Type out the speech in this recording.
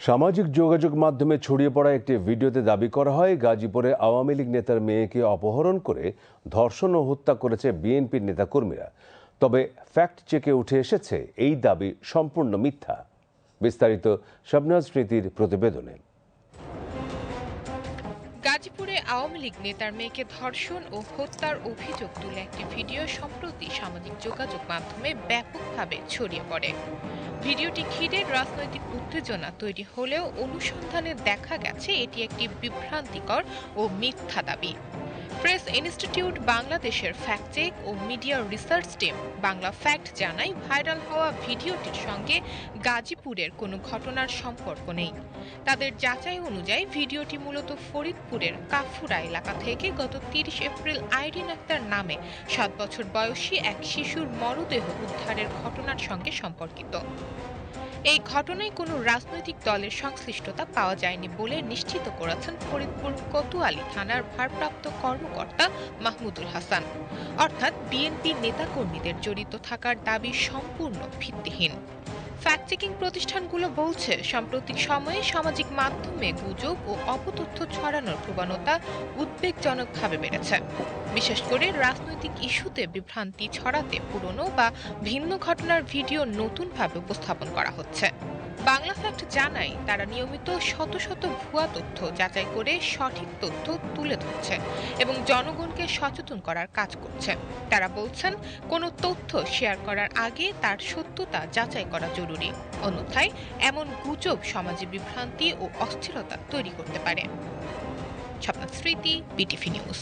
সামাজিক যোগাযোগ মাধ্যমে ছড়িয়ে পড়া একটি ভিডিওতে দাবি করা হয় গাজীপুরে আওয়ামী লীগ নেতার মেয়েকে অপহরণ করে ধর্ষণ ও হত্যা করেছে বিএনপির নেতাকর্মীরা। তবে ফ্যাক্ট চেকে উঠে এসেছে এই দাবি সম্পূর্ণ মিথ্যা। বিস্তারিত শাবনাজ স্মৃতির প্রতিবেদনে। গাজীপুরে আওয়ামী লীগ নেতার মেয়েকে ধর্ষণ ও হত্যার অভিযোগ তুলে একটি ভিডিও সম্প্রতি সামাজিক যোগাযোগ মাধ্যমে ব্যাপকভাবে ছড়িয়ে পড়ে। ভিডিওটি ঘিরে রাজনৈতিক উত্তেজনা তৈরি হলেও অনুসন্ধানে দেখা গেছে এটি একটি বিভ্রান্তিকর ও মিথ্যা দাবি। প্রেস ইনস্টিটিউট বাংলাদেশের ফ্যাক্ট চেক ও media research team Bangla fact জানায়, ভাইরাল হওয়া ভিডিওটির সঙ্গে গাজীপুরের কোনো ঘটনার সম্পর্ক নেই। তাদের যাচাই অনুযায়ী ভিডিওটি মূলত ফরিদপুরের কাফুরা এলাকা থেকে গত ৩০ এপ্রিল আইরিন আক্তার নামে ৭ বছর বয়সী এক শিশুর মরদেহ উদ্ধারের ঘটনার সঙ্গে সম্পর্কিত। এই ঘটনায় কোনো রাজনৈতিক দলের সংশ্লিষ্টতা পাওয়া যায়নি বলে নিশ্চিত করেছেন ফরিদপুর কোতোয়ালী থানার ভারপ্রাপ্ত কর্মকর্তা মাহমুদুল হাসান। অর্থাৎ বিএনপি নেতাকর্মীদের জড়িত থাকার দাবি সম্পূর্ণ ভিত্তিহীন। ফ্যাক্ট চেকিং প্রতিষ্ঠানগুলো বলছে, সাম্প্রতিক সময়ে সামাজিক মাধ্যমে গুজব ও অপতথ্য ছড়ানোর প্রবণতা উদ্বেগজনকভাবে বেড়েছে। বিশেষ করে রাজনৈতিক ইস্যুতে বিভ্রান্তি ছড়াতে পুরনো বা ভিন্ন ঘটনার ভিডিও নতুনভাবে উপস্থাপন করা হচ্ছে। বাংলা ফ্যাক্ট জানায়, তারা নিয়মিত শত শত ভুয়া তথ্য যাচাই করে সঠিক তথ্য তুলে ধরছে এবং জনগণকে সচেতন করার কাজ করছে। তারা বলছেন, কোনো তথ্য শেয়ার করার আগে তার সত্যতা যাচাই করা জরুরি, অন্যথায় এমন গুজব সমাজে বিভ্রান্তি ও অস্থিরতা তৈরি করতে পারে। স্বপ্না স্মৃতি, বিটিভি নিউজ।